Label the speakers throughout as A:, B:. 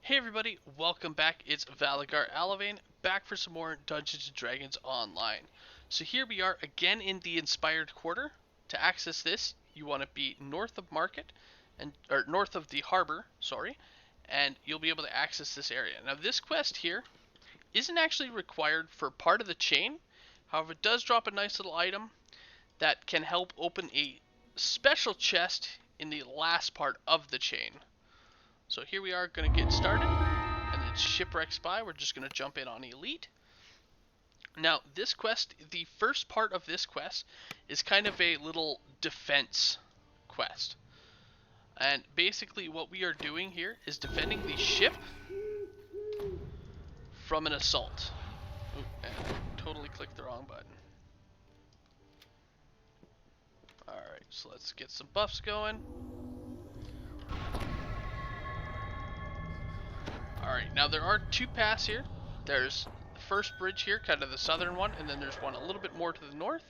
A: Hey everybody, welcome back. It's Valagar Aloevain, back for some more Dungeons & Dragons Online. So here we are again in the Inspired Quarter. To access this, you want to be north of Market, or north of the harbor, sorry, and you'll be able to access this area. Now this quest here isn't actually required for part of the chain, however it does drop a nice little item that can help open a special chest in the last part of the chain. So here we are going to get started, and it's Shipwrecked Spy. We're just going to jump in on Elite. Now, this quest, the first part of this quest is kind of a little defense quest. And basically what we are doing here is defending the ship from an assault. Ooh, and I totally clicked the wrong button. Alright, so let's get some buffs going. Alright, now there are two paths here. There's the first bridge here, kind of the southern one, and then there's one a little bit more to the north.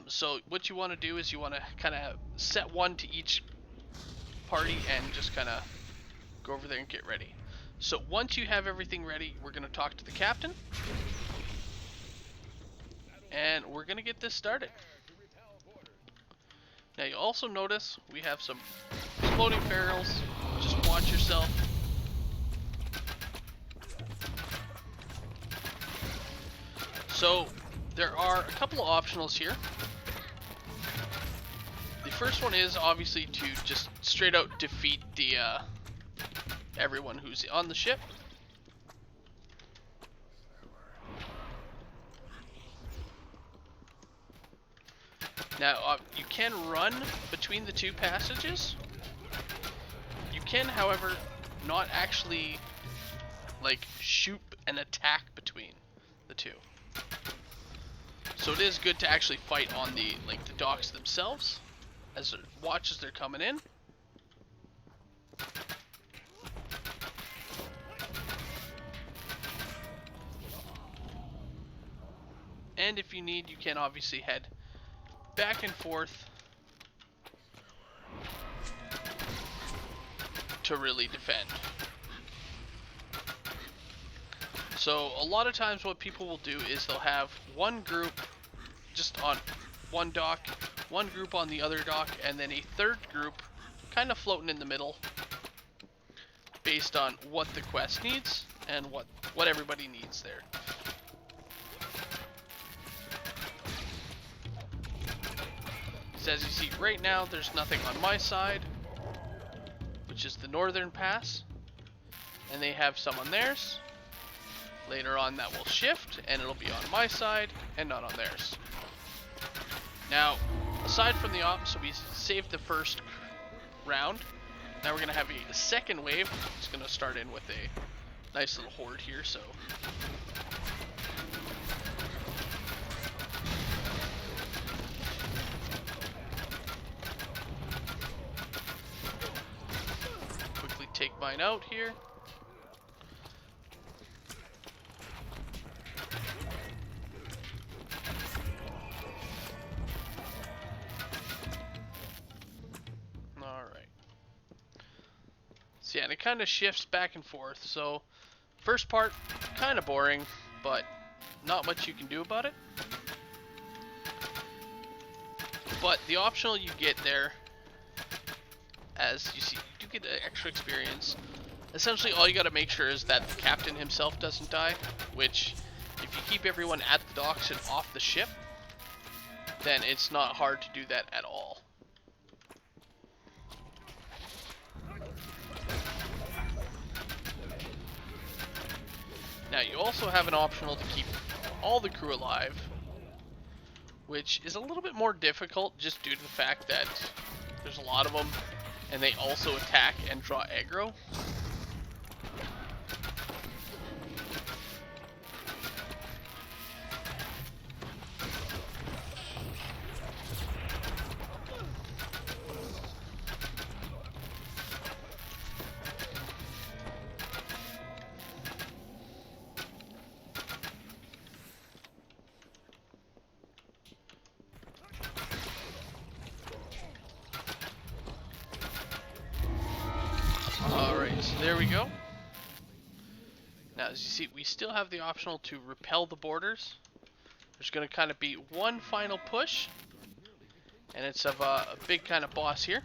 A: So what you want to do is you want to kind of set one to each party and just kind of go over there and get ready. So once you have everything ready, we're going to talk to the captain. And we're going to get this started. Now you also notice we have some exploding barrels. Just watch yourself. So there are a couple of optionals here. The first one is obviously to just straight out defeat the everyone who's on the ship. Now you can run between the two passages. You can, however, not actually like shoot and attack between the two. So it is good to actually fight on the docks themselves, as watch as they're coming in. And if you need, you can obviously head back and forth to really defend. So a lot of times what people will do is they'll have one group just on one dock, one group on the other dock, and then a third group kind of floating in the middle based on what the quest needs and what everybody needs there. So as you see right now, there's nothing on my side, which is the northern pass, and they have some on theirs. Later on that will shift and it'll be on my side and not on theirs. Now, aside from the op, so we saved the first round. Now we're going to have a second wave. It's going to start in with a nice little horde here, so quickly take mine out here. So yeah, and it kind of shifts back and forth. So first part, kind of boring, but not much you can do about it. But the optional you get there, as you see, you do get extra experience. Essentially all you got to make sure is that the captain himself doesn't die, which if you keep everyone at the docks and off the ship, then it's not hard to do that at all. Now you also have an optional to keep all the crew alive, which is a little bit more difficult just due to the fact that there's a lot of them and they also attack and draw aggro. Alright, so there we go. Now, as you see, we still have the optional to repel the borders. There's going to kind of be one final push, and it's of a big kind of boss here.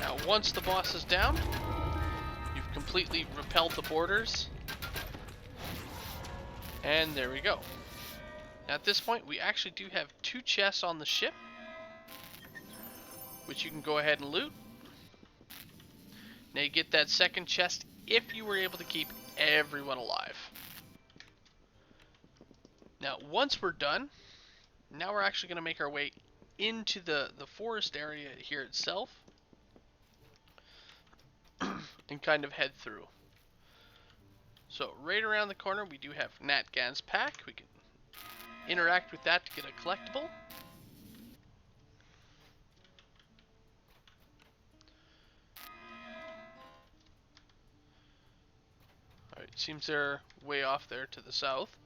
A: Now, once the boss is down, you've completely repelled the borders. And there we go. Now at this point, we actually do have 2 chests on the ship, which you can go ahead and loot. Now you get that second chest if you were able to keep everyone alive. Now once we're done, now we're actually going to make our way into the forest area here itself and kind of head through. So right around the corner we do have Natgan's pack. We can interact with that to get a collectible. Alright, seems they're way off there to the south.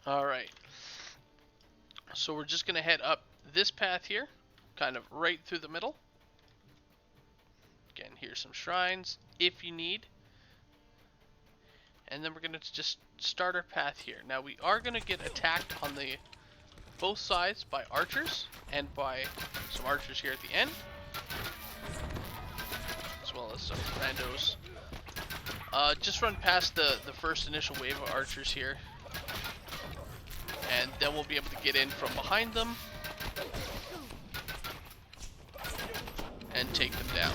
A: Alright, so we're just going to head up this path here, kind of right through the middle. Again, here's some shrines if you need. And then we're going to just start our path here. Now we are going to get attacked on the both sides by archers and by some archers here at the end, as well as some randos. Just run past the first initial wave of archers here, and then we'll be able to get in from behind them and take them down.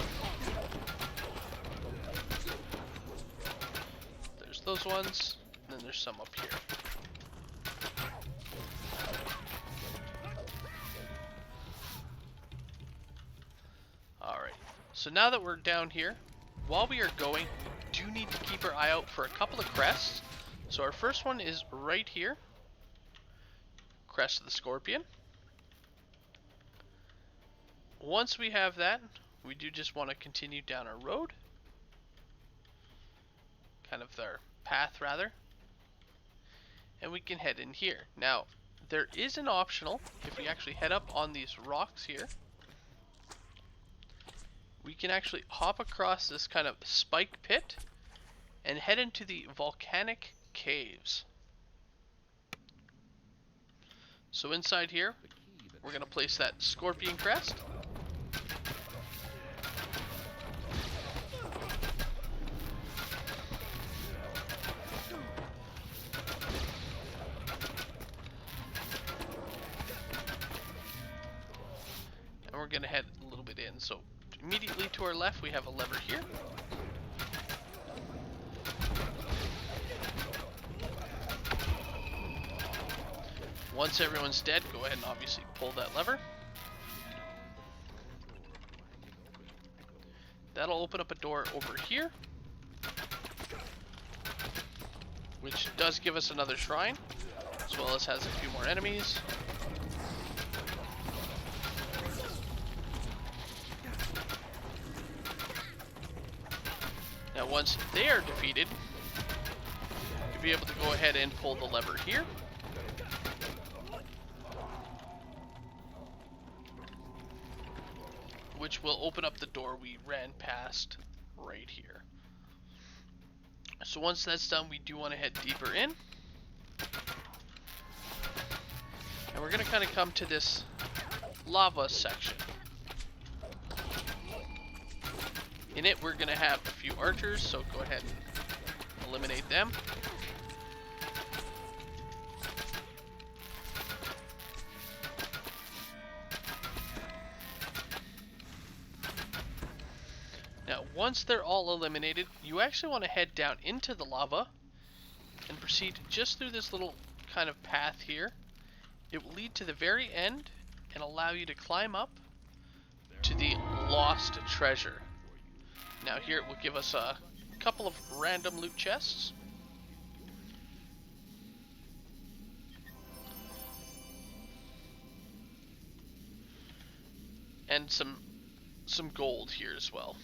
A: There's those ones, and then there's some up here. Alright, so now that we're down here, while we are going, we do need to keep our eye out for a couple of crests. So our first one is right here. Crest of the Scorpion. Once we have that, we do just want to continue down our road. Kind of our path, rather. And we can head in here. Now, there is an optional, if we actually head up on these rocks here, we can actually hop across this kind of spike pit and head into the Volcanic Caves. So inside here, we're going to place that Scorpion Crest. And we're going to head a little bit in. So immediately to our left, we have a lever here. Once everyone's dead, go ahead and obviously pull that lever. That'll open up a door over here, which does give us another shrine, as well as has a few more enemies. Now once they are defeated, you'll be able to go ahead and pull the lever here. Which will open up the door we ran past right here. So once that's done, we do want to head deeper in. And we're going to kind of come to this lava section. In it, we're going to have a few archers, so go ahead and eliminate them. Now, once they're all eliminated, you actually want to head down into the lava and proceed just through this little kind of path here. It will lead to the very end and allow you to climb up to the lost treasure. Now here it will give us a couple of random loot chests. And some gold here as well.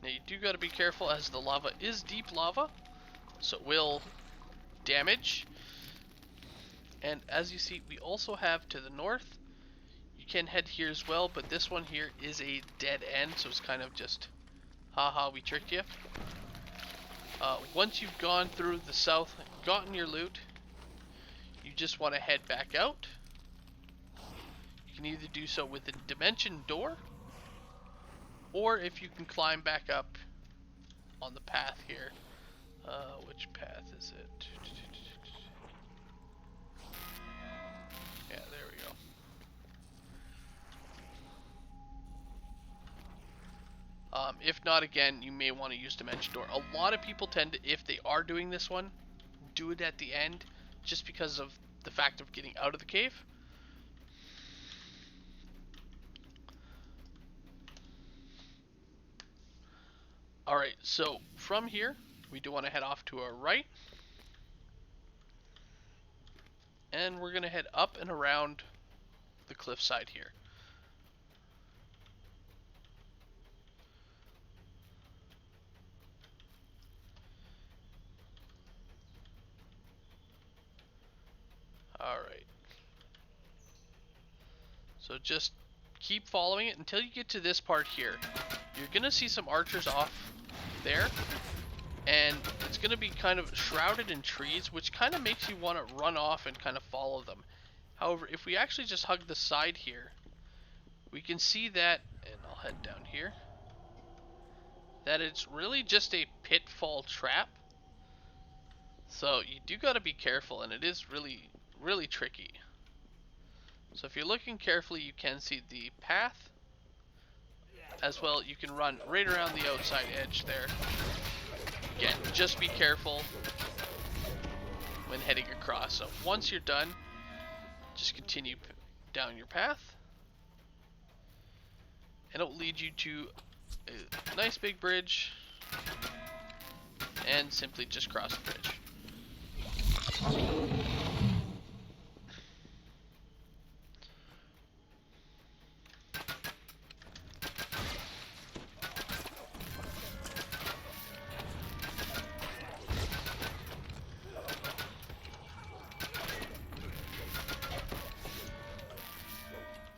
A: Now you do got to be careful, as the lava is deep lava, so it will damage. And as you see, we also have to the north, you can head here as well, but this one here is a dead end, so it's kind of just, haha, we tricked you. Once you've gone through the south, gotten your loot, you just want to head back out. You can either do so with the dimension door, or if you can climb back up on the path here. Which path is it? Yeah, there we go. If not, again, you may want to use dimension door. A lot of people tend to, if they are doing this one, do it at the end, just because of the fact of getting out of the cave. Alright, so from here, we do want to head off to our right. And we're going to head up and around the cliffside here. Alright. So just keep following it until you get to this part here. You're going to see some archers off there. And it's going to be kind of shrouded in trees, which kind of makes you want to run off and kind of follow them. However, if we actually just hug the side here, we can see that, and I'll head down here, that it's really just a pitfall trap. So you do got to be careful, and it is really, really tricky. So if you're looking carefully, you can see the path. As well, you can run right around the outside edge there. Again, just be careful when heading across. So once you're done, just continue down your path, and it'll lead you to a nice big bridge, and simply just cross the bridge.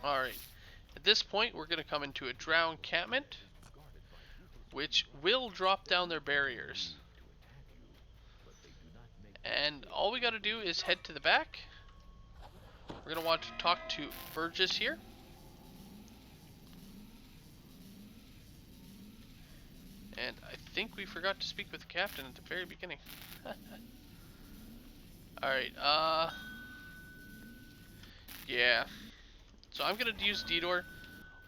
A: Alright, at this point we're going to come into a drow encampment, which will drop down their barriers. And all we got to do is head to the back. We're going to want to talk to Burgess here. And I think we forgot to speak with the captain at the very beginning. Alright, yeah. So I'm going to use D-Door.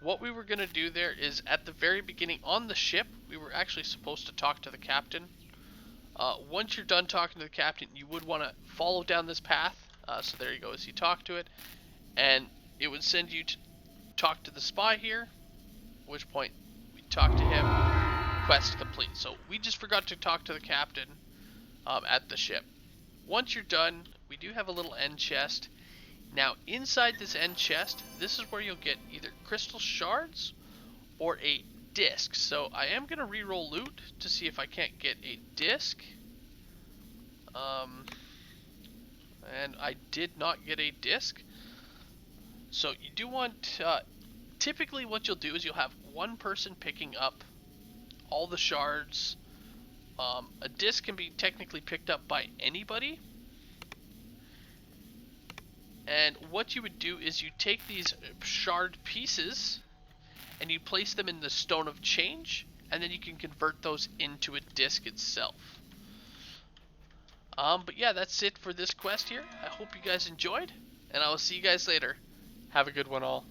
A: What we were going to do there is, at the very beginning on the ship, we were actually supposed to talk to the captain. Once you're done talking to the captain, you would want to follow down this path. So there you go, as you talk to it. And it would send you to talk to the spy here. At which point, we talk to him. Quest complete. So we just forgot to talk to the captain at the ship. Once you're done, we do have a little end chest. Now, inside this end chest, this is where you'll get either crystal shards or a disc. So I am going to reroll loot to see if I can't get a disc. And I did not get a disc. So you do want, typically what you'll do is you'll have one person picking up all the shards. A disc can be technically picked up by anybody. And what you would do is you take these shard pieces and you place them in the Stone of Change, and then you can convert those into a disc itself. But yeah, that's it for this quest here. I hope you guys enjoyed, and I will see you guys later. Have a good one all.